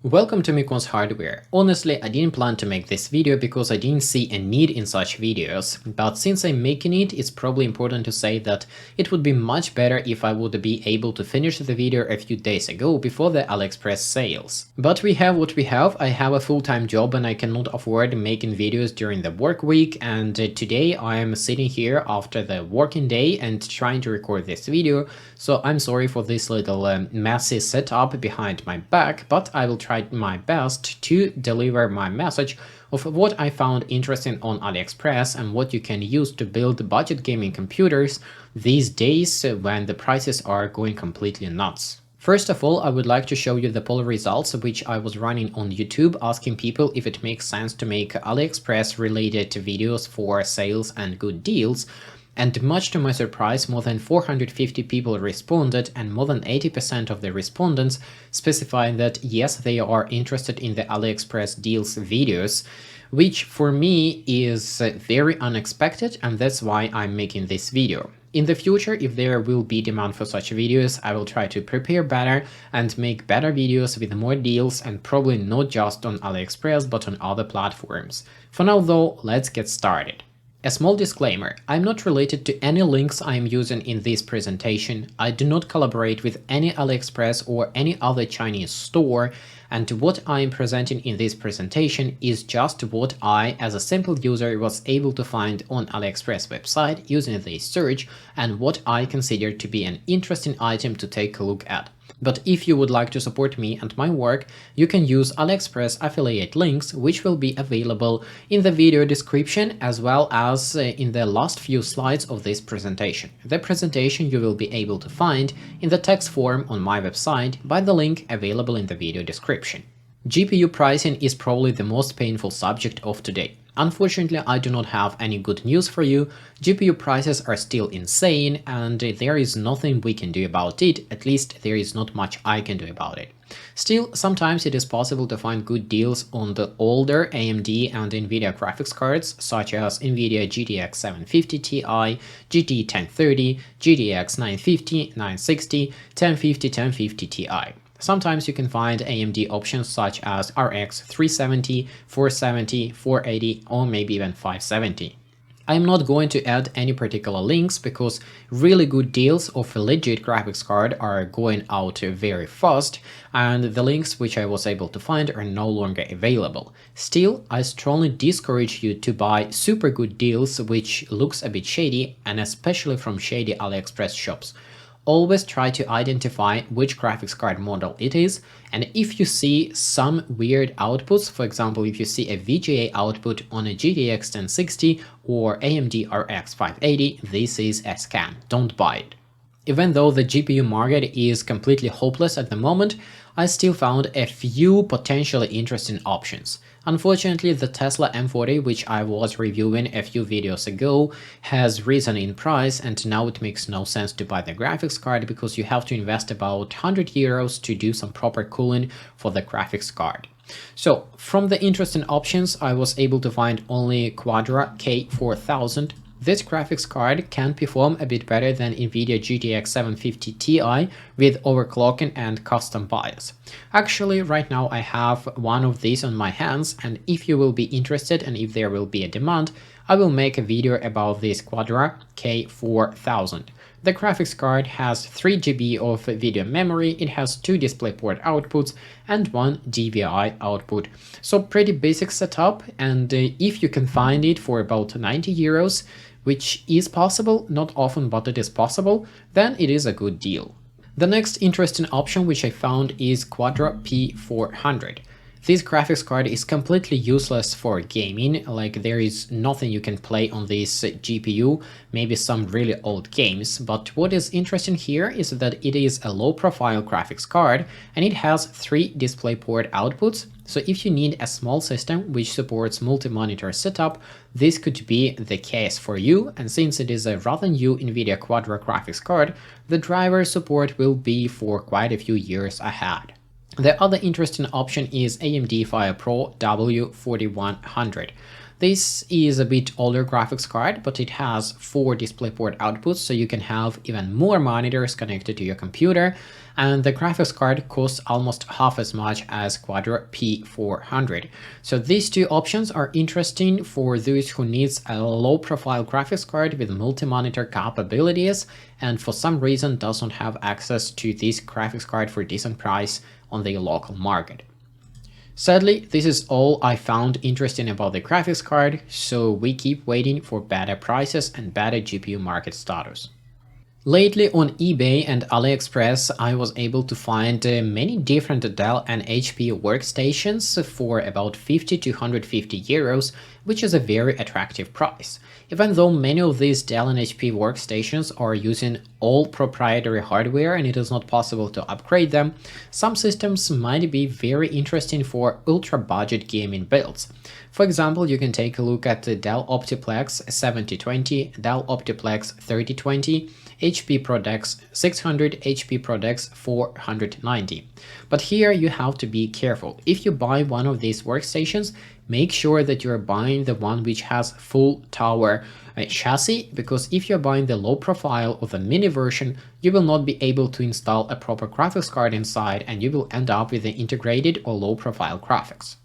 Welcome to Miyconst Hardware. Honestly, I didn't plan to make this video because I didn't see a need in such videos, but since I'm making it, it's probably important to say that it would be much better if I would be able to finish the video a few days ago before the AliExpress sales. But we have what we have. I have a full-time job and I cannot afford making videos during the work week, and today I am sitting here after the working day and trying to record this video, so I'm sorry for this little messy setup behind my back, but I will try my best to deliver my message of what I found interesting on AliExpress and what you can use to build budget gaming computers these days when the prices are going completely nuts. First of all, I would like to show you the poll results which I was running on YouTube, asking people if it makes sense to make AliExpress related videos for sales and good deals. And much to my surprise, more than 450 people responded, and more than 80% of the respondents specified that yes, they are interested in the AliExpress deals videos, which for me is very unexpected, and that's why I'm making this video. In the future, if there will be demand for such videos, I will try to prepare better and make better videos with more deals, and probably not just on AliExpress but on other platforms. For now though, let's get started. A small disclaimer, I'm not related to any links I am using in this presentation. I do not collaborate with any AliExpress or any other Chinese store, and what I am presenting in this presentation is just what I, as a simple user, was able to find on AliExpress website using this search, and what I consider to be an interesting item to take a look at. But if you would like to support me and my work, you can use AliExpress affiliate links, which will be available in the video description as well as in the last few slides of this presentation. The presentation you will be able to find in the text form on my website by the link available in the video description. GPU pricing is probably the most painful subject of today. Unfortunately, I do not have any good news for you. GPU prices are still insane, and there is nothing we can do about it, at least there is not much I can do about it. Still, sometimes it is possible to find good deals on the older AMD and Nvidia graphics cards, such as Nvidia GTX 750 Ti, GT 1030, GTX 950, 960, 1050, 1050 Ti. Sometimes you can find AMD options such as RX 370, 470, 480, or maybe even 570. I'm not going to add any particular links because really good deals of a legit graphics card are going out very fast, and the links which I was able to find are no longer available. Still, I strongly discourage you to buy super good deals which looks a bit shady, and especially from shady AliExpress shops. Always try to identify which graphics card model it is, and if you see some weird outputs, for example if you see a VGA output on a GTX 1060 or AMD RX 580, this is a scam, don't buy it. Even though the GPU market is completely hopeless at the moment, I still found a few potentially interesting options. Unfortunately, the Tesla M40, which I was reviewing a few videos ago, has risen in price, and now it makes no sense to buy the graphics card because you have to invest about 100 euros to do some proper cooling for the graphics card. So, from the interesting options, I was able to find only Quadra K4000. This graphics card can perform a bit better than Nvidia GTX 750 Ti with overclocking and custom BIOS. Actually, right now I have one of these on my hands, and if you will be interested and if there will be a demand, I will make a video about this Quadra K4000. The graphics card has 3 GB of video memory, it has 2 DisplayPort outputs and 1 DVI output. So pretty basic setup, and if you can find it for about 90 euros, which is possible, not often but it is possible, then it is a good deal. The next interesting option which I found is Quadra P400. This graphics card is completely useless for gaming, like there is nothing you can play on this GPU, maybe some really old games, but what is interesting here is that it is a low-profile graphics card and it has 3 DisplayPort outputs, so if you need a small system which supports multi-monitor setup, this could be the case for you, and since it is a rather new Nvidia Quadra graphics card, the driver support will be for quite a few years ahead. The other interesting option is AMD FirePro W4100. This is a bit older graphics card, but it has 4 DisplayPort outputs, so you can have even more monitors connected to your computer, and the graphics card costs almost half as much as Quadro P400. So these two options are interesting for those who needs a low-profile graphics card with multi-monitor capabilities and for some reason doesn't have access to this graphics card for decent price on the local market. Sadly, this is all I found interesting about the graphics card, so we keep waiting for better prices and better GPU market status. Lately on eBay and AliExpress, I was able to find many different Dell and HP workstations for about 50 to 150 euros, which is a very attractive price. Even though many of these Dell and HP workstations are using all proprietary hardware and it is not possible to upgrade them, some systems might be very interesting for ultra-budget gaming builds. For example, you can take a look at the Dell Optiplex 7020, Dell Optiplex 3020, HP Prodex 600, HP Prodex 490. But here you have to be careful. If you buy one of these workstations, make sure that you're buying the one which has full tower chassis, because if you're buying the low profile or the mini version, you will not be able to install a proper graphics card inside and you will end up with the integrated or low profile graphics.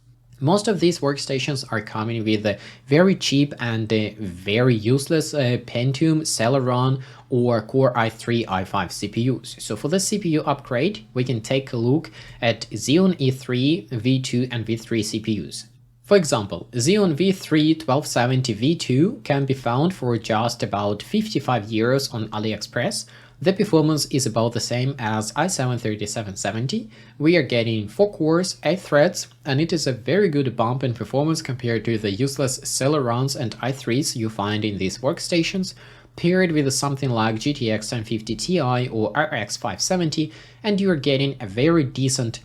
Most of these workstations are coming with very cheap and very useless Pentium, Celeron or Core i3, i5 CPUs. So for the CPU upgrade, we can take a look at Xeon E3, V2 and V3 CPUs. For example, Xeon V3 1270 V2 can be found for just about 55 euros on AliExpress. The performance is about the same as i7-3770. We are getting 4 cores, 8 threads, and it is a very good bump in performance compared to the useless Celerons and i3s you find in these workstations, paired with something like GTX 1050 Ti or RX 570, and you are getting a very decent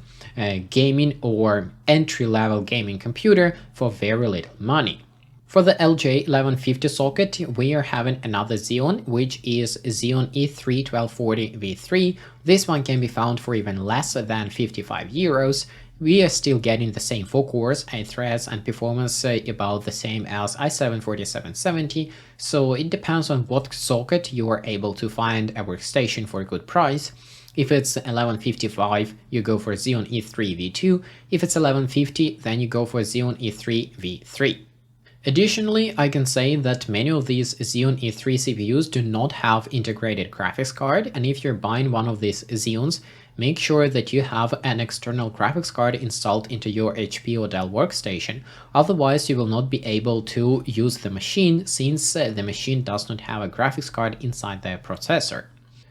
gaming or entry-level gaming computer for very little money. For the LGA 1150 socket, we are having another Xeon, which is Xeon E3 1240 V3. This one can be found for even less than 55 euros. We are still getting the same 4 cores, 8 threads, and performance about the same as i7-4770, so it depends on what socket you are able to find a workstation for a good price. If it's 1155, you go for Xeon E3 V2. If it's 1150, then you go for Xeon E3 V3. Additionally, I can say that many of these Xeon E3 CPUs do not have integrated graphics card, and if you're buying one of these Xeons, make sure that you have an external graphics card installed into your HP or Dell workstation, otherwise you will not be able to use the machine since the machine does not have a graphics card inside the processor.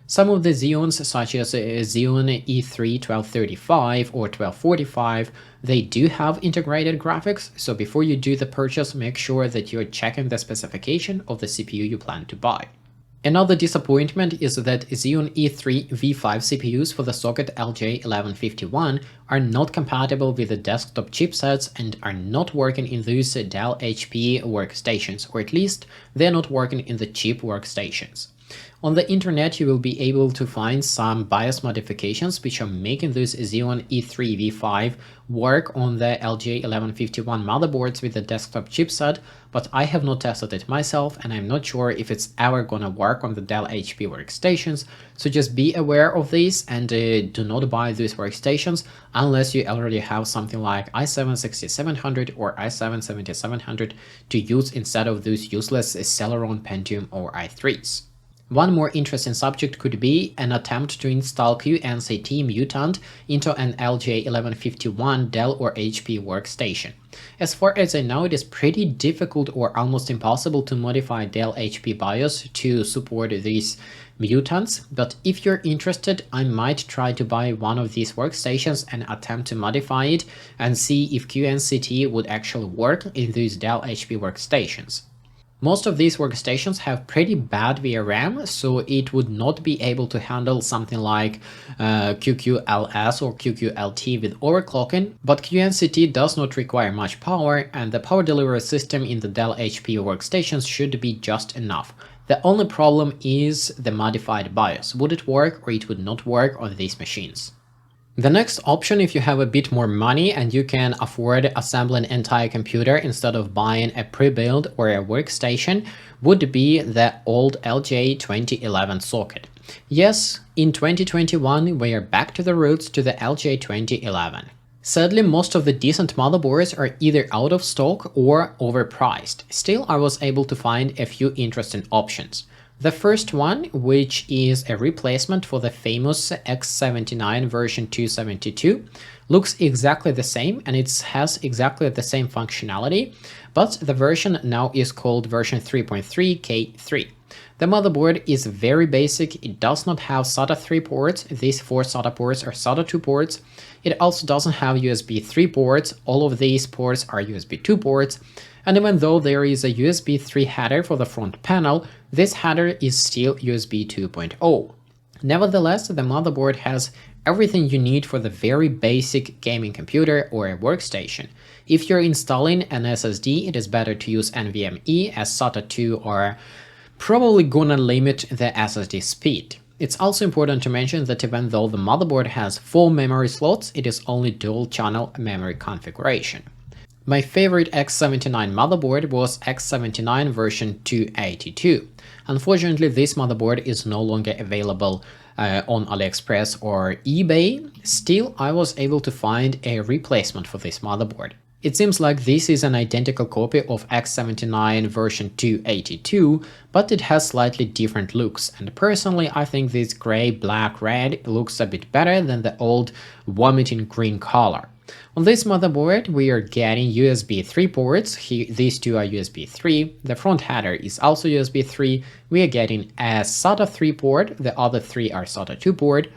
Some of the Xeons, such as Xeon E3 1235 or 1245, they do have integrated graphics, so before you do the purchase, make sure that you're checking the specification of the CPU you plan to buy. Another disappointment is that Xeon E3 V5 CPUs for the socket LGA 1151 are not compatible with the desktop chipsets and are not working in those Dell HP workstations, or at least they're not working in the cheap workstations. On the internet, you will be able to find some BIOS modifications which are making this Xeon E3 V5 work on the LGA 1151 motherboards with the desktop chipset, but I have not tested it myself and I'm not sure if it's ever gonna work on the Dell HP workstations, so just be aware of this and do not buy these workstations unless you already have something like i7-6700 or i7-7700 to use instead of those useless Celeron, Pentium or i3s. One more interesting subject could be an attempt to install QNCT mutant into an LGA 1151 Dell or HP workstation. As far as I know, it is pretty difficult or almost impossible to modify Dell HP BIOS to support these mutants, but if you're interested, I might try to buy one of these workstations and attempt to modify it and see if QNCT would actually work in these Dell HP workstations. Most of these workstations have pretty bad VRM, so it would not be able to handle something like QQLS or QQLT with overclocking, but QNCT does not require much power and the power delivery system in the Dell HP workstations should be just enough. The only problem is the modified BIOS. Would it work or it would not work on these machines? The next option, if you have a bit more money and you can afford assembling an entire computer instead of buying a pre-built or a workstation, would be the old LGA 2011 socket. Yes, in 2021 we are back to the roots to the LGA 2011. Sadly, most of the decent motherboards are either out of stock or overpriced. Still, I was able to find a few interesting options. The first one, which is a replacement for the famous X79 version 272, looks exactly the same and it has exactly the same functionality, but the version now is called version 3.3K3. The motherboard is very basic, it does not have SATA 3 ports, these 4 SATA ports are SATA 2 ports. It also doesn't have USB 3 ports, all of these ports are USB 2 ports. And even though there is a USB 3 header for the front panel, this header is still USB 2.0. Nevertheless, the motherboard has everything you need for the very basic gaming computer or a workstation. If you're installing an SSD, it is better to use NVMe, as SATA 2 are probably gonna limit the SSD speed. It's also important to mention that even though the motherboard has 4 memory slots, it is only dual-channel memory configuration. My favorite X79 motherboard was X79 version 282. Unfortunately, this motherboard is no longer available on AliExpress or eBay. Still, I was able to find a replacement for this motherboard. It seems like this is an identical copy of X79 version 282, but it has slightly different looks, and personally I think this grey, black, red looks a bit better than the old vomiting green color. On this motherboard we are getting USB 3 ports, these two are USB 3, the front header is also USB 3, we are getting a SATA 3 port, the other 3 are SATA 2 port,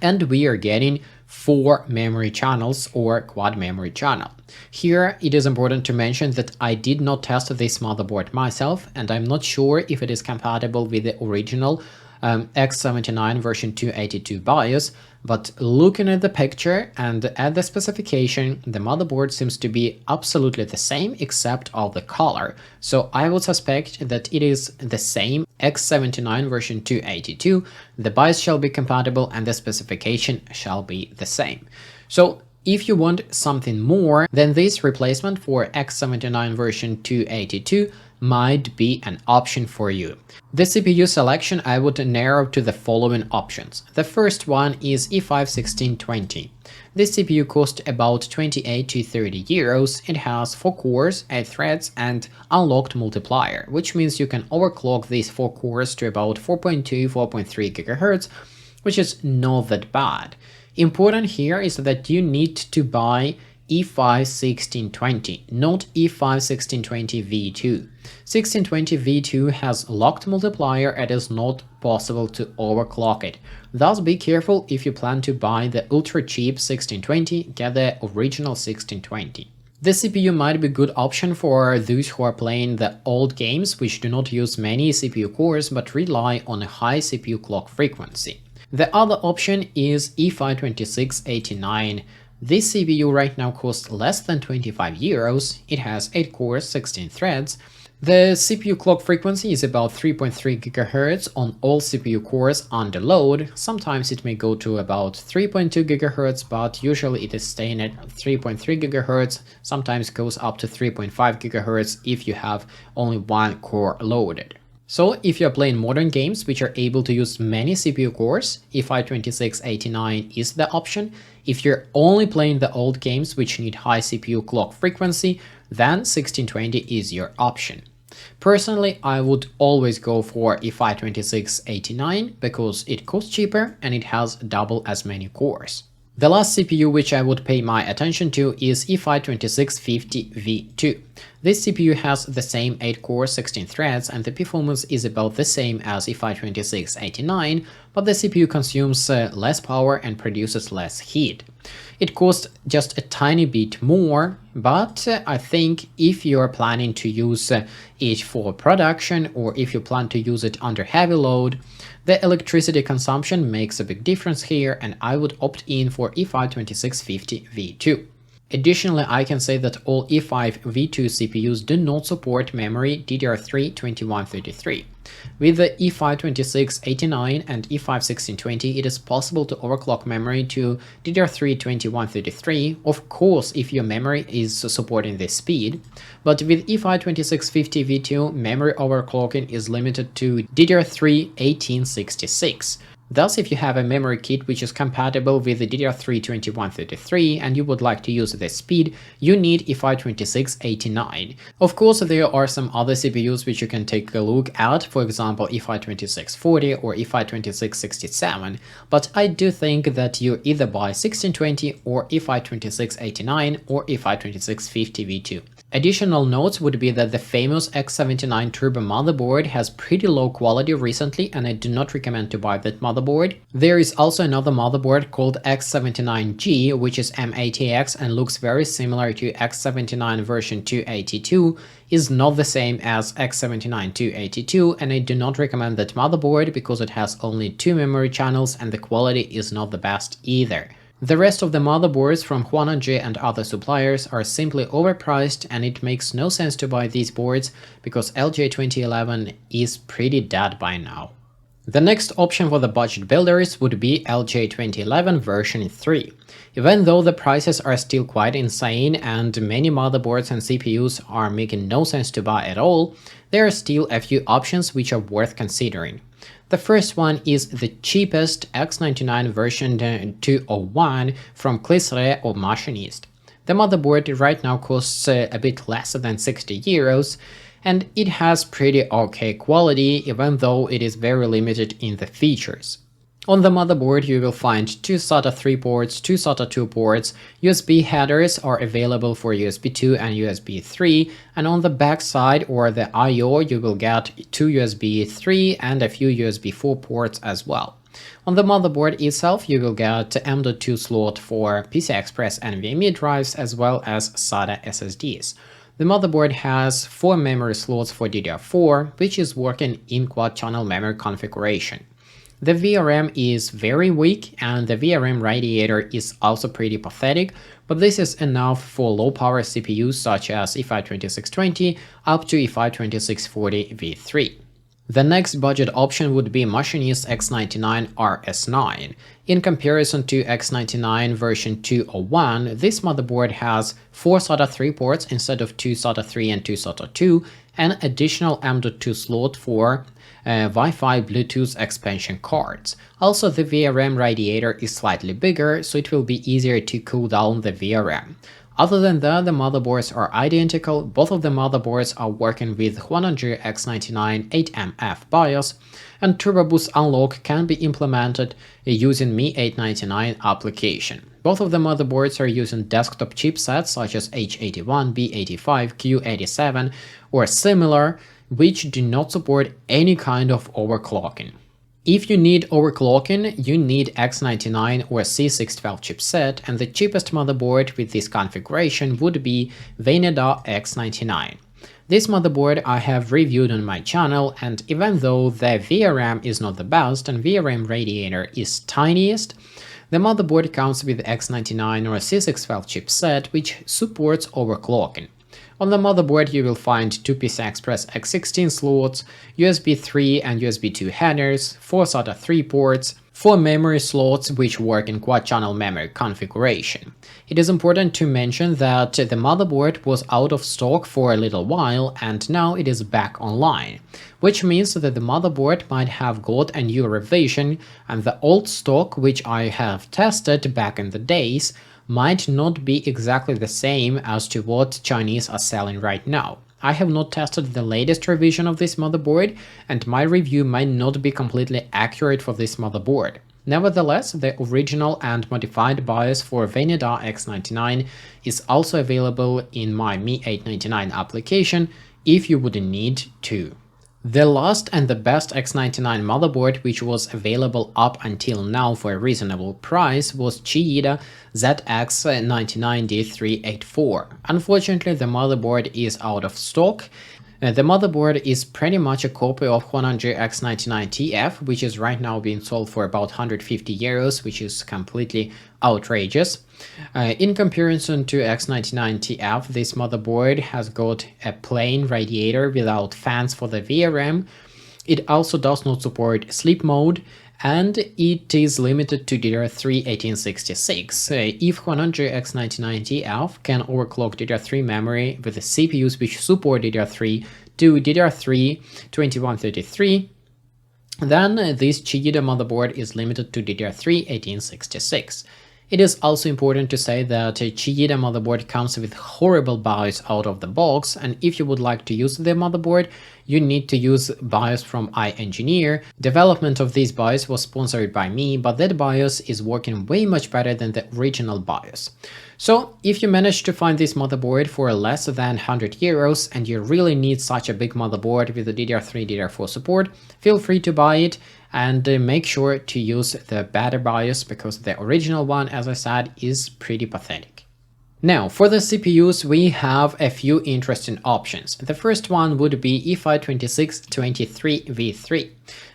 and we are getting 4 memory channels or quad memory channel. Here it is important to mention that I did not test this motherboard myself and I'm not sure if it is compatible with the original X79 version 282 BIOS, but looking at the picture and at the specification, the motherboard seems to be absolutely the same except of the color, so I would suspect that it is the same X79 version 282, the BIOS shall be compatible and the specification shall be the same. So if you want something more, then this replacement for X79 version 282 might be an option for you. The CPU selection I would narrow to the following options. The first one is E5-1620. This CPU costs about 28 to 30 euros. It has 4 cores, 8 threads and unlocked multiplier, which means you can overclock these 4 cores to about 4.2-4.3 GHz, which is not that bad. Important here is that you need to buy E5-1620, not E5-1620V2. 1620V2 has locked multiplier and it is not possible to overclock it. Thus be careful if you plan to buy the ultra cheap 1620, get the original 1620. The CPU might be a good option for those who are playing the old games which do not use many CPU cores but rely on a high CPU clock frequency. The other option is E5-2689. This CPU right now costs less than 25 euros, it has 8 cores, 16 threads. The CPU clock frequency is about 3.3 GHz on all CPU cores under load, sometimes it may go to about 3.2 GHz, but usually it is staying at 3.3 GHz, sometimes goes up to 3.5 GHz if you have only one core loaded. So if you're playing modern games which are able to use many CPU cores, E5-2689 is the option. If you're only playing the old games which need high CPU clock frequency, then 1620 is your option. Personally, I would always go for E5-2689 because it costs cheaper and it has double as many cores. The last CPU which I would pay my attention to is E5-2650V2. This CPU has the same 8 cores, 16 threads, and the performance is about the same as E5-2689, but the CPU consumes less power and produces less heat. It costs just a tiny bit more, but I think if you are planning to use it for production or if you plan to use it under heavy load, the electricity consumption makes a big difference here and I would opt in for E5-2650V2. Additionally, I can say that all E5 V2 CPUs do not support memory DDR3 2133. With the E5 2689 and E5 1620, it is possible to overclock memory to DDR3 2133, of course if your memory is supporting this speed, but with E5 2650 V2, memory overclocking is limited to DDR3 1866. Thus, if you have a memory kit which is compatible with the DDR3 2133 and you would like to use this speed, you need E5 2689. Of course, there are some other CPUs which you can take a look at, for example E5 2640 or E5 2667, but I do think that you either buy 1620 or E5 2689 or E5 2650 V2. Additional notes would be that the famous X79 Turbo motherboard has pretty low quality recently, and I do not recommend to buy that motherboard. There is also another motherboard called X79G, which is M80X and looks very similar to X79 version 282, is not the same as X79 282, and I do not recommend that motherboard because it has only 2 memory channels and the quality is not the best either. The rest of the motherboards from HUANAN and other suppliers are simply overpriced, and it makes no sense to buy these boards because LGA 2011 is pretty dead by now. The next option for the budget builders would be LGA 2011 version 3. Even though the prices are still quite insane and many motherboards and CPUs are making no sense to buy at all, there are still a few options which are worth considering. The first one is the cheapest X99 version 201 from Clisre or Machinist. The motherboard right now costs a bit less than 60 euros, and it has pretty okay quality even though it is very limited in the features. On the motherboard you will find 2 SATA 3 ports, 2 SATA 2 ports, USB headers are available for USB 2 and USB 3, and on the back side or the I/O you will get 2 USB 3 and a few USB 4 ports as well. On the motherboard itself you will get M.2 slot for PCI-Express NVMe drives as well as SATA SSDs. The motherboard has 4 memory slots for DDR4, which is working in quad-channel memory configuration. The VRM is very weak and the VRM radiator is also pretty pathetic, but this is enough for low-power CPUs such as E5 2620 up to E5 2640 V3. The next budget option would be Machinist X99 RS9. In comparison to X99 version 201, this motherboard has 4 SATA 3 ports instead of 2 SATA 3 and 2 SATA 2, and additional M.2 slot for Wi-Fi Bluetooth expansion cards. Also, the VRM radiator is slightly bigger, so it will be easier to cool down the VRM. Other than that, the motherboards are identical. Both of the motherboards are working with HUANAN X99 8MF BIOS, and Turbo Boost Unlock can be implemented using Mi 899 application. Both of the motherboards are using desktop chipsets such as H81, B85, Q87 or similar, which do not support any kind of overclocking. If you need overclocking, you need X99 or C612 chipset, and the cheapest motherboard with this configuration would be Veneda X99. This motherboard I have reviewed on my channel, and even though the VRM is not the best and VRM radiator is tiniest, the motherboard comes with X99 or C612 chipset which supports overclocking. On the motherboard you will find 2 PCI-Express X16 slots, USB 3 and USB 2 headers, 4 SATA 3 ports, 4 memory slots which work in quad-channel memory configuration. It is important to mention that the motherboard was out of stock for a little while and now it is back online, which means that the motherboard might have got a new revision and the old stock which I have tested back in the days might not be exactly the same as to what Chinese are selling right now. I have not tested the latest revision of this motherboard, and my review might not be completely accurate for this motherboard. Nevertheless, the original and modified BIOS for Veneda X99 is also available in my Mi 899 application if you would need to. The last and the best X99 motherboard which was available up until now for a reasonable price was Chiida ZX99D384. Unfortunately, the motherboard is out of stock The motherboard is pretty much a copy of HUANAN GX99TF, which is right now being sold for about 150 euros, which is completely outrageous. In comparison to X99TF, this motherboard has got a plain radiator without fans for the VRM. It also does not support sleep mode, and it is limited to DDR3 1866. If HUANAN GX99TF can overclock DDR3 memory with the CPUs which support DDR3 to DDR3 2133, then this Chiyoda motherboard is limited to DDR3 1866. It is also important to say that a Chiyoda motherboard comes with horrible BIOS out of the box, and if you would like to use the motherboard, you need to use BIOS from iEngineer. Development of this BIOS was sponsored by me, but that BIOS is working way much better than the original BIOS. So if you manage to find this motherboard for less than 100 euros and you really need such a big motherboard with the DDR3, DDR4 support, feel free to buy it. And make sure to use the better BIOS, because the original one, as I said, is pretty pathetic. Now, for the CPUs, we have a few interesting options. The first one would be i5-2623V3.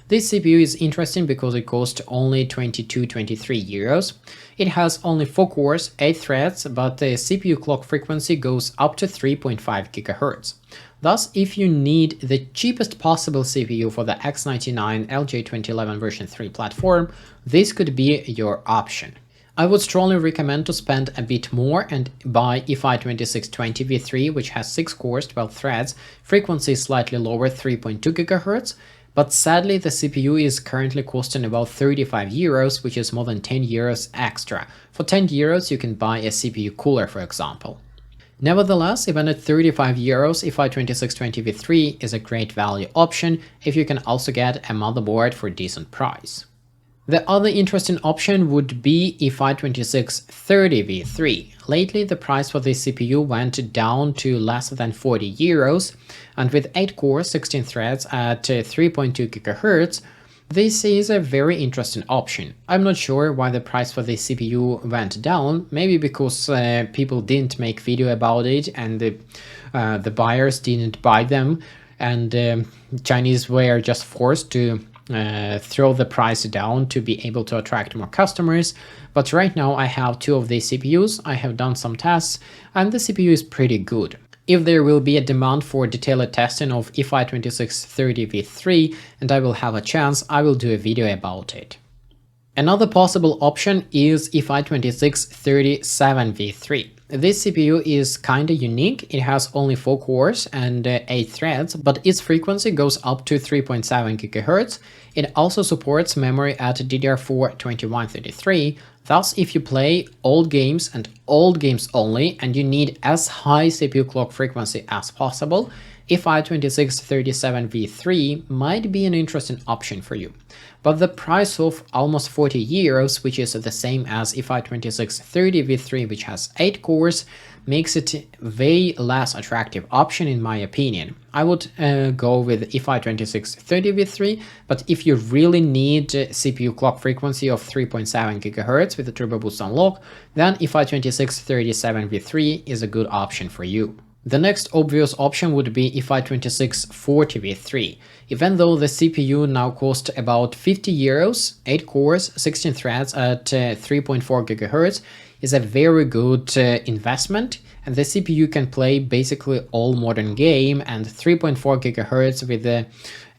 This CPU is interesting because it costs only 22-23 euros. It has only 4 cores, 8 threads, but the CPU clock frequency goes up to 3.5 GHz. Thus, if you need the cheapest possible CPU for the X99 LGA 2011 version 3 platform, this could be your option. I would strongly recommend to spend a bit more and buy i5-2620V3, which has 6 cores, 12 threads, frequency slightly lower, 3.2 GHz, but sadly the CPU is currently costing about 35 euros, which is more than 10 euros extra. For 10 euros you can buy a CPU cooler, for example. Nevertheless, even at 35 euros, i5-2620V3 is a great value option if you can also get a motherboard for a decent price. The other interesting option would be i5-2630V3. Lately, the price for this CPU went down to less than 40 euros, and with 8 cores, 16 threads at 3.2 GHz, this is a very interesting option. I'm not sure why the price for this CPU went down, maybe because people didn't make video about it and the buyers didn't buy them, and Chinese were just forced to throw the price down to be able to attract more customers. But right now I have 2 of these CPUs, I have done some tests, and the CPU is pretty good. If there will be a demand for detailed testing of i5-2630V3 and I will have a chance, I will do a video about it. Another possible option is i5-2637V3. This CPU is kinda unique, it has only 4 cores and 8 threads, but its frequency goes up to 3.7 GHz. It also supports memory at DDR4 2133, thus if you play old games and old games only and you need as high CPU clock frequency as possible, i5-2637V3 might be an interesting option for you. But the price of almost 40 euros, which is the same as i5-2630V3, which has 8 cores, makes it a way less attractive option in my opinion. I would go with i5-2630V3, but if you really need CPU clock frequency of 3.7 GHz with a turbo boost unlock, then i5-2637V3 is a good option for you. The next obvious option would be i5-2640V3. Even though the CPU now costs about 50 euros, 8 cores, 16 threads at 3.4 GHz is a very good investment, and the CPU can play basically all modern game, and 3.4 GHz with the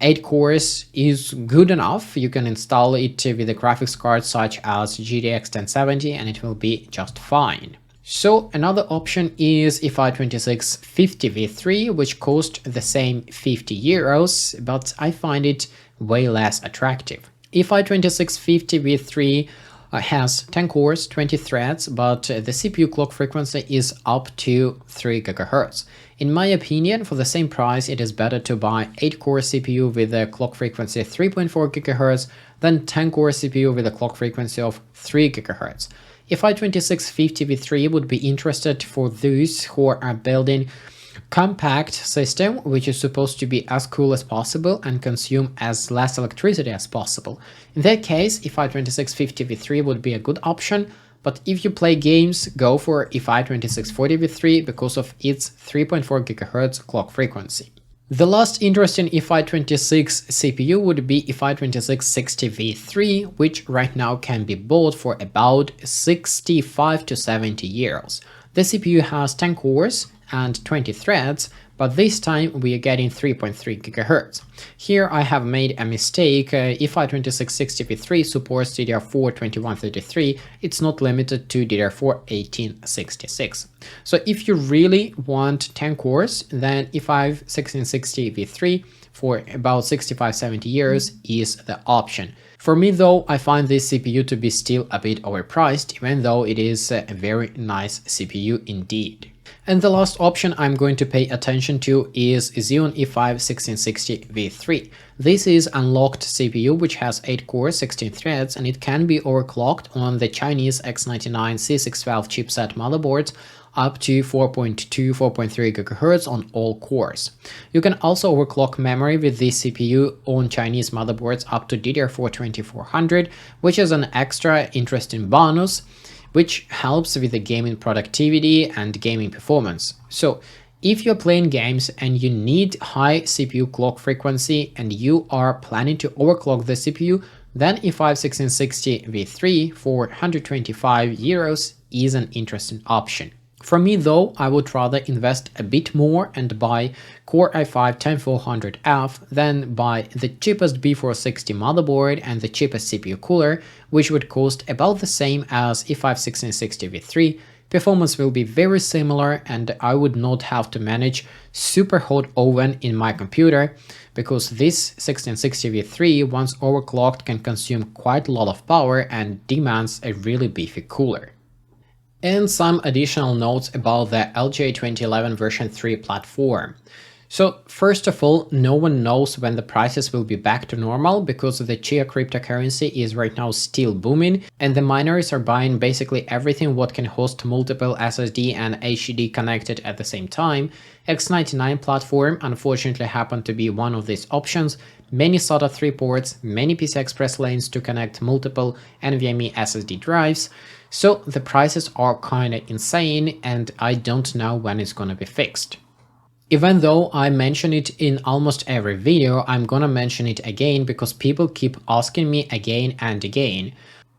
8 cores is good enough. You can install it with a graphics card such as GTX 1070 and it will be just fine. So another option is i5-2650V3, which costs the same 50 euros, but I find it way less attractive. i5-2650V3 has 10 cores, 20 threads, but the CPU clock frequency is up to 3 GHz. In my opinion, for the same price, it is better to buy 8-core CPU with a clock frequency of 3.4 GHz than 10-core CPU with a clock frequency of 3 GHz. i5-2650V3 would be interested for those who are building compact system which is supposed to be as cool as possible and consume as less electricity as possible. In that case, i5-2650V3 would be a good option, but if you play games, go for i5-2640V3 because of its 3.4 GHz clock frequency. The last interesting E526 CPU would be E52660V3, which right now can be bought for about 65 to 70 euros. The CPU has 10 cores and 20 threads, but this time we are getting 3.3 GHz. Here I have made a mistake. E52660V3 supports DDR4 2133, it's not limited to DDR4 1866. So if you really want 10 cores, then E51660V3 for about 65-70 euros is the option. For me though, I find this CPU to be still a bit overpriced, even though it is a very nice CPU indeed. And the last option I'm going to pay attention to is Xeon E51660V3. This is unlocked CPU which has 8 cores, 16 threads, and it can be overclocked on the Chinese X99 C612 chipset motherboards up to 4.2-4.3 GHz on all cores. You can also overclock memory with this CPU on Chinese motherboards up to DDR4 2400, which is an extra interesting bonus, which helps with the gaming productivity and gaming performance. So if you're playing games and you need high CPU clock frequency and you are planning to overclock the CPU, then E51660V3 for 125 euros is an interesting option. For me though, I would rather invest a bit more and buy Core i5-10400F than buy the cheapest B460 motherboard and the cheapest CPU cooler, which would cost about the same as E51660V3. Performance will be very similar and I would not have to manage super hot oven in my computer, because this 1660V3 once overclocked can consume quite a lot of power and demands a really beefy cooler. And some additional notes about the LGA 2011 version 3 platform. So first of all, no one knows when the prices will be back to normal, because the Chia cryptocurrency is right now still booming and the miners are buying basically everything what can host multiple SSD and HDD connected at the same time. X99 platform unfortunately happened to be one of these options. Many SATA 3 ports, many PCI Express lanes to connect multiple NVMe SSD drives. So the prices are kinda insane and I don't know when it's gonna be fixed. Even though I mention it in almost every video, I'm gonna mention it again because people keep asking me again and again.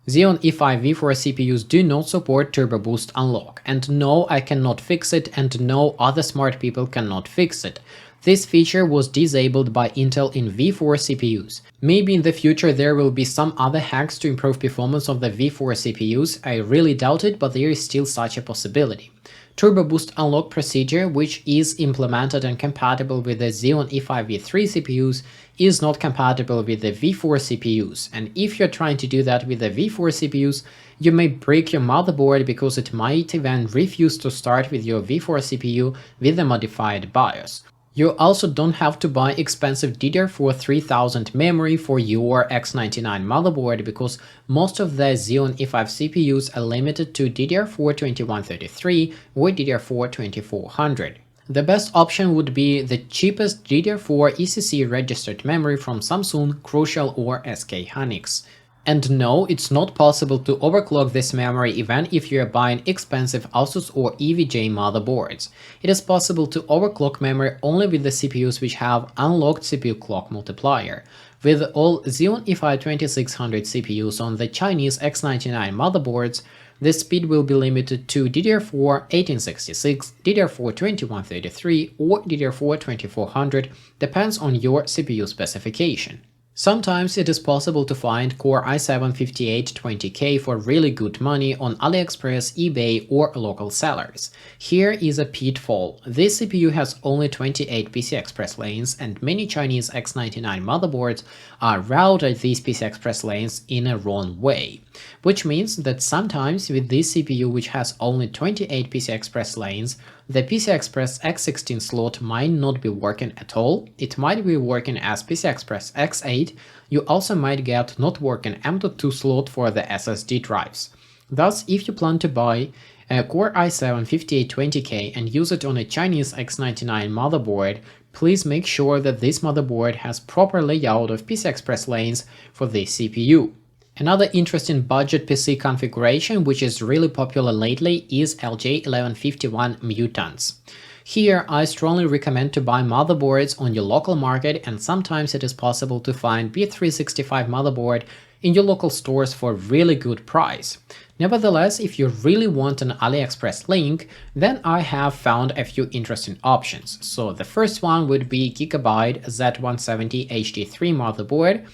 Xeon E5 V4 CPUs do not support Turbo Boost Unlock, and no, I cannot fix it, and no, other smart people cannot fix it. This feature was disabled by Intel in V4 CPUs. Maybe in the future there will be some other hacks to improve performance of the V4 CPUs, I really doubt it, but there is still such a possibility. Turbo Boost Unlock procedure, which is implemented and compatible with the Xeon E5 V3 CPUs, is not compatible with the V4 CPUs, and if you're trying to do that with the V4 CPUs, you may break your motherboard because it might even refuse to start with your V4 CPU with the modified BIOS. You also don't have to buy expensive DDR4 3000 memory for your X99 motherboard, because most of the Xeon E5 CPUs are limited to DDR4 2133 or DDR4 2400. The best option would be the cheapest DDR4 ECC registered memory from Samsung, Crucial or SK Hynix. And no, it's not possible to overclock this memory even if you are buying expensive Asus or EVGA motherboards. It is possible to overclock memory only with the CPUs which have unlocked CPU clock multiplier. With all Xeon E5 2600 CPUs on the Chinese X99 motherboards, the speed will be limited to DDR4 1866, DDR4 2133 or DDR4 2400, depends on your CPU specification. Sometimes it is possible to find Core i7-5820K for really good money on AliExpress, eBay or local sellers. Here is a pitfall. This CPU has only 28 PCI Express lanes, and many Chinese X99 motherboards are routed these PCI Express lanes in a wrong way. Which means that sometimes with this CPU, which has only 28 PCI Express lanes, the PCI Express X16 slot might not be working at all, it might be working as PCI Express X8, you also might get not working M.2 slot for the SSD drives. Thus, if you plan to buy a Core i7-5820K and use it on a Chinese X99 motherboard, please make sure that this motherboard has proper layout of PCI Express lanes for this CPU. Another interesting budget PC configuration which is really popular lately is LGA 1151 Mutants. Here, I strongly recommend to buy motherboards on your local market, and sometimes it is possible to find B365 motherboard in your local stores for a really good price. Nevertheless, if you really want an AliExpress link, then I have found a few interesting options. So the first one would be Gigabyte Z170 HD3 motherboard.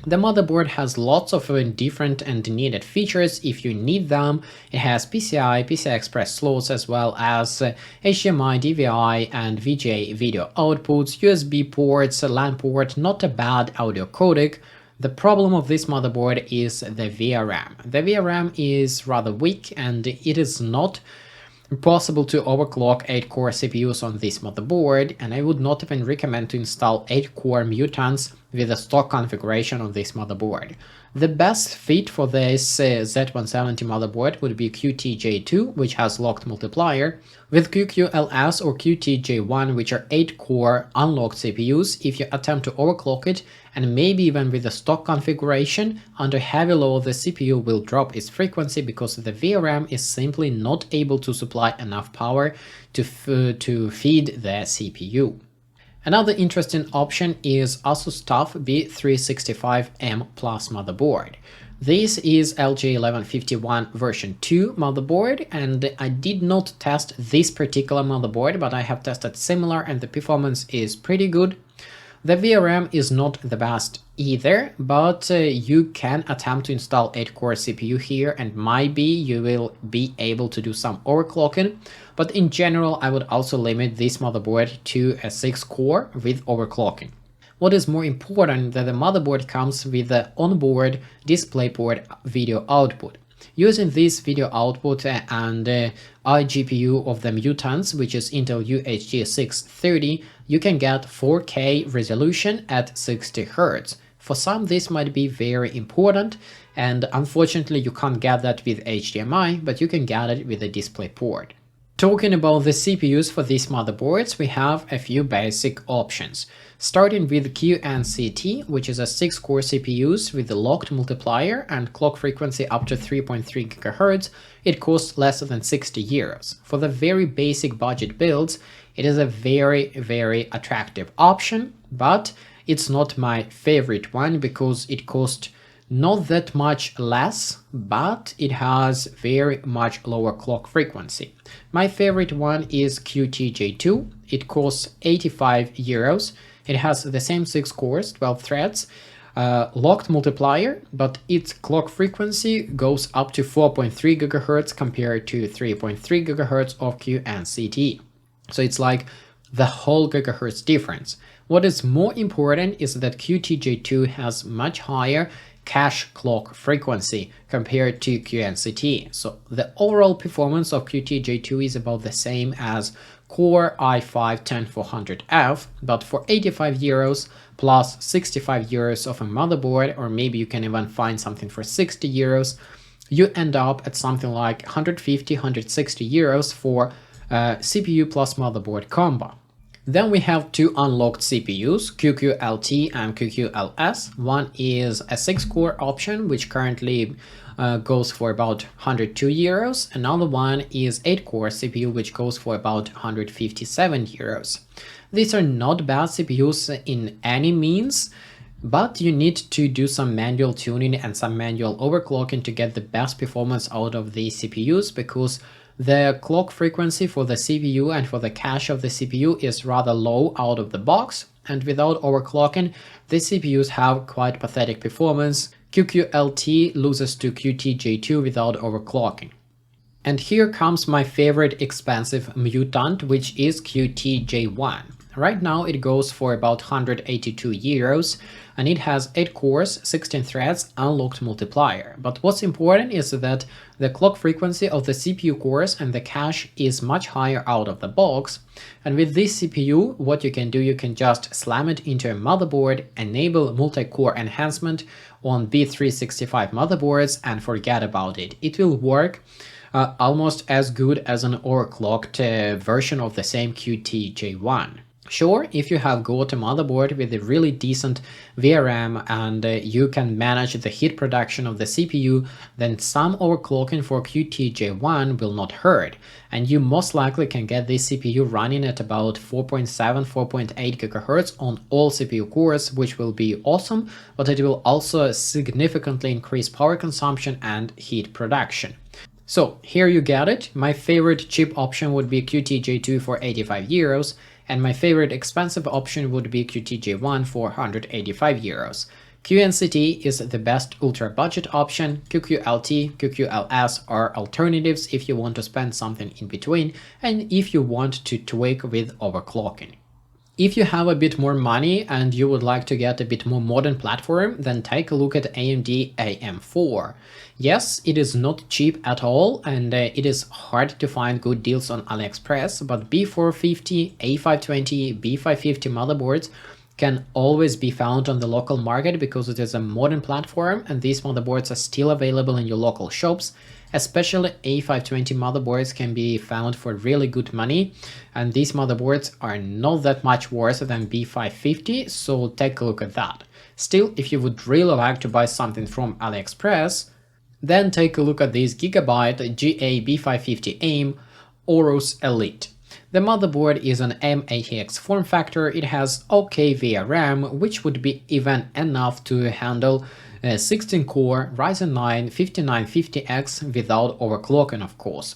The motherboard has lots of different and needed features if you need them. It has PCI Express slots as well as HDMI, DVI and VGA video outputs, USB ports, LAN port, not a bad audio codec. The problem of this motherboard is the VRAM. The VRAM is rather weak and it is not possible to overclock 8-core CPUs on this motherboard, and I would not even recommend to install 8-core mutants with a stock configuration on this motherboard. The best fit for this Z170 motherboard would be QTJ2, which has locked multiplier, with QQLS or QTJ1, which are 8-core unlocked CPUs. If you attempt to overclock it, and maybe even with the stock configuration, under heavy load the CPU will drop its frequency because the VRAM is simply not able to supply enough power to feed the CPU. Another interesting option is Asus TUF B365M Plus motherboard. This is LGA 1151 version 2 motherboard, and I did not test this particular motherboard, but I have tested similar and the performance is pretty good. The VRAM is not the best either, but you can attempt to install 8-core CPU here and maybe you will be able to do some overclocking, but in general I would also limit this motherboard to a 6-core with overclocking. What is more important, that the motherboard comes with the onboard DisplayPort video output. Using this video output and iGPU of the Mutants, which is Intel UHD 630, you can get 4K resolution at 60 Hz. For some this might be very important, and unfortunately you can't get that with HDMI, but you can get it with a DisplayPort. Talking about the CPUs for these motherboards, we have a few basic options. Starting with QNCT, which is a 6-core CPUs with a locked multiplier and clock frequency up to 3.3 GHz, it costs less than 60 euros. For the very basic budget builds, it is a very attractive option, but it's not my favorite one because it costs not that much less, but it has very much lower clock frequency. My favorite one is QTJ2. It costs 85 euros. It has the same 6 cores, 12 threads, locked multiplier, but its clock frequency goes up to 4.3 GHz compared to 3.3 GHz of QNCT. So it's like the whole gigahertz difference. What is more important is that QTJ2 has much higher cache clock frequency compared to QNCT. So the overall performance of QTJ2 is about the same as Core i5-10400F, but for 85 euros plus 65 euros of a motherboard, or maybe you can even find something for 60 euros, you end up at something like 150-160 euros for CPU plus motherboard combo. Then we have two unlocked CPUs, QQLT and QQLS. One is a 6-core option, which currently goes for about 102 euros. Another one is 8-core CPU, which goes for about 157 euros. These are not bad CPUs in any means, but you need to do some manual tuning and some manual overclocking to get the best performance out of these CPUs, because the clock frequency for the CPU and for the cache of the CPU is rather low out of the box, and without overclocking, the CPUs have quite pathetic performance. QQLT loses to QTJ2 without overclocking. And here comes my favorite expensive mutant, which is QTJ1. Right now it goes for about 182 euros, and it has 8 cores, 16 threads, unlocked multiplier. But what's important is that the clock frequency of the CPU cores and the cache is much higher out of the box. And with this CPU, what you can do, you can just slam it into a motherboard, enable multi-core enhancement on B365 motherboards, and forget about it. It will work almost as good as an overclocked version of the same QTJ1. Sure, if you have got a motherboard with a really decent VRM and you can manage the heat production of the CPU, then some overclocking for QTJ1 will not hurt, and you most likely can get this CPU running at about 4.7-4.8 GHz on all CPU cores, which will be awesome, but it will also significantly increase power consumption and heat production. So here you get it. My favorite cheap option would be QTJ2 for 85 euros, and my favorite expensive option would be QTJ1 for 185 euros. QNCT is the best ultra budget option. QQLT, QQLS are alternatives if you want to spend something in between and if you want to tweak with overclocking. If you have a bit more money and you would like to get a bit more modern platform, then take a look at AMD AM4. Yes, it is not cheap at all, and it is hard to find good deals on AliExpress, but B450, A520, B550 motherboards can always be found on the local market because it is a modern platform and these motherboards are still available in your local shops. Especially A520 motherboards can be found for really good money, and these motherboards are not that much worse than B550, so take a look at that. Still, if you would really like to buy something from AliExpress, then take a look at this Gigabyte GA B550 AIM Aorus Elite. The motherboard is an M80X form factor, it has OK VRM, which would be even enough to handle a 16-core Ryzen 9 5950X without overclocking, of course.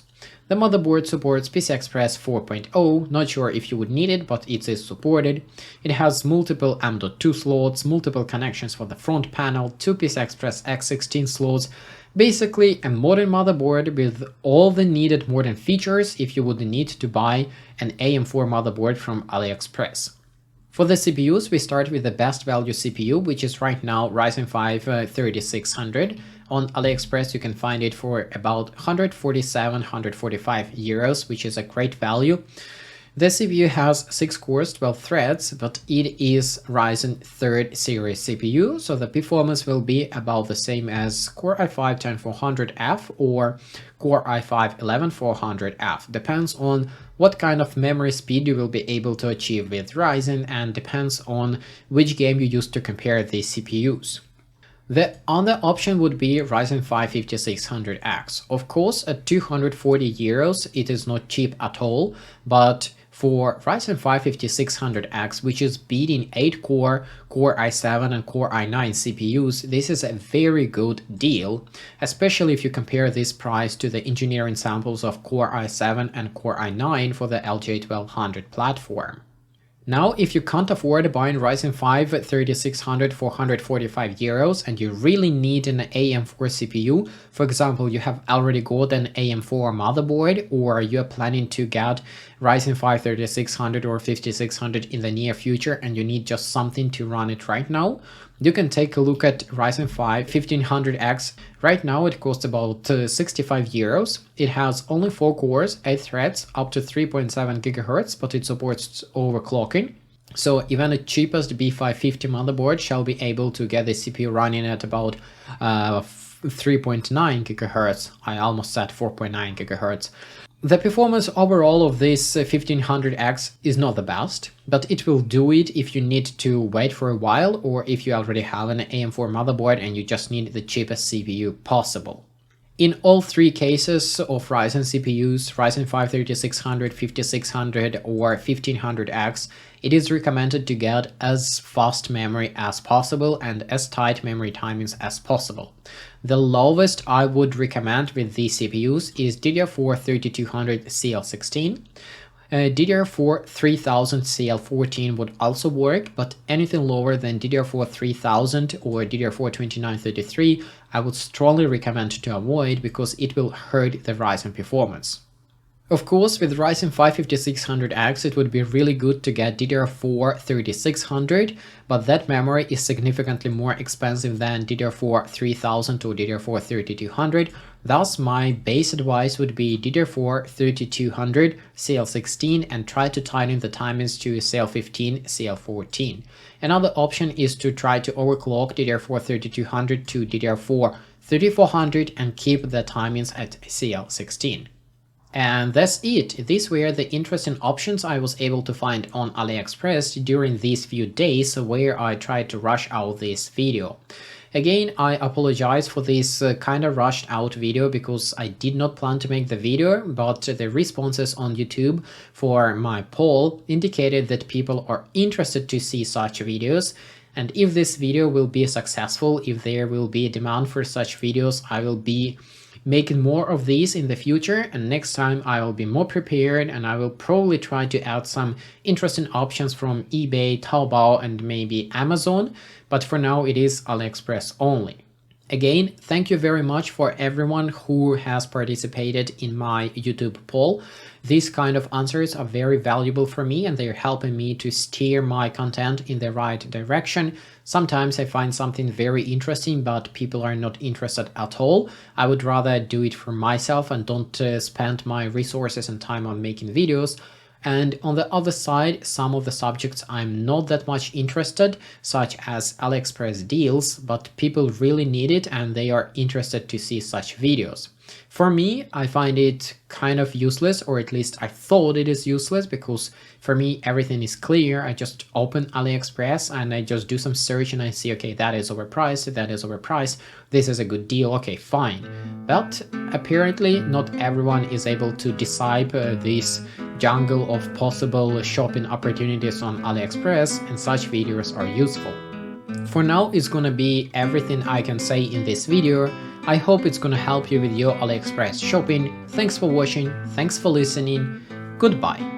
The motherboard supports PCIe 4.0, not sure if you would need it, but it is supported. It has multiple M.2 slots, multiple connections for the front panel, 2 PCIe X16 slots, basically a modern motherboard with all the needed modern features if you would need to buy an AM4 motherboard from AliExpress. For the CPUs, we start with the best value CPU, which is right now Ryzen 5 3600. On AliExpress, you can find it for about 147-145 euros, which is a great value. The CPU has 6 cores, 12 threads, but it is Ryzen 3rd series CPU, so the performance will be about the same as Core i5 10400F or Core i5 11400F. Depends on what kind of memory speed you will be able to achieve with Ryzen and depends on which game you use to compare these CPUs. The other option would be Ryzen 5 5600X. Of course, at 240 euros, it is not cheap at all, but for Ryzen 5 5600X, which is beating 8-core, Core i7 and Core i9 CPUs, this is a very good deal, especially if you compare this price to the engineering samples of Core i7 and Core i9 for the LGA 1200 platform. Now, if you can't afford buying Ryzen 5 3600 for 145 euros and you really need an AM4 CPU, for example, you have already got an AM4 motherboard or you're planning to get Ryzen 5 3600 or 5600 in the near future and you need just something to run it right now, you can take a look at Ryzen 5 1500X. Right now it costs about 65 euros. It has only 4 cores, 8 threads, up to 3.7 GHz, but it supports overclocking. So even the cheapest B550 motherboard shall be able to get the CPU running at about 3.9 GHz. I almost said 4.9 GHz. The performance overall of this 1500X is not the best, but it will do it if you need to wait for a while or if you already have an AM4 motherboard and you just need the cheapest CPU possible. In all three cases of Ryzen CPUs, Ryzen 5 3600, 5600 or 1500X, it is recommended to get as fast memory as possible and as tight memory timings as possible. The lowest I would recommend with these CPUs is DDR4 3200 CL16. DDR4 3000 CL14 would also work, but anything lower than DDR4 3000 or DDR4 2933 I would strongly recommend to avoid because it will hurt the Ryzen performance. Of course, with Ryzen 5 5600X it would be really good to get DDR4 3600, but that memory is significantly more expensive than DDR4 3000 or DDR4 3200. Thus, my base advice would be DDR4 3200 CL16 and try to tighten the timings to CL15, CL14. Another option is to try to overclock DDR4 3200 to DDR4 3400 and keep the timings at CL16. And that's it. These were the interesting options I was able to find on AliExpress during these few days where I tried to rush out this video. Again, I apologize for this kind of rushed out video because I did not plan to make the video, but the responses on YouTube for my poll indicated that people are interested to see such videos. And if this video will be successful, if there will be a demand for such videos, I will be making more of these in the future, and next time I will be more prepared and I will probably try to add some interesting options from eBay, Taobao and maybe Amazon, but for now it is AliExpress only. Again, thank you very much for everyone who has participated in my YouTube poll. These kind of answers are very valuable for me and they're helping me to steer my content in the right direction. Sometimes I find something very interesting, but people are not interested at all. I would rather do it for myself and don't spend my resources and time on making videos. And on the other side, some of the subjects I'm not that much interested, such as AliExpress deals, but people really need it and they are interested to see such videos. For me, I find it kind of useless, or at least I thought it is useless, because for me everything is clear. I just open AliExpress and I just do some search and I see, okay, that is overpriced, that is overpriced, this is a good deal, okay, fine. But apparently not everyone is able to decipher this jungle of possible shopping opportunities on AliExpress, and such videos are useful. For now, it's gonna be everything I can say in this video. I hope it's gonna help you with your AliExpress shopping. Thanks for watching, thanks for listening, goodbye.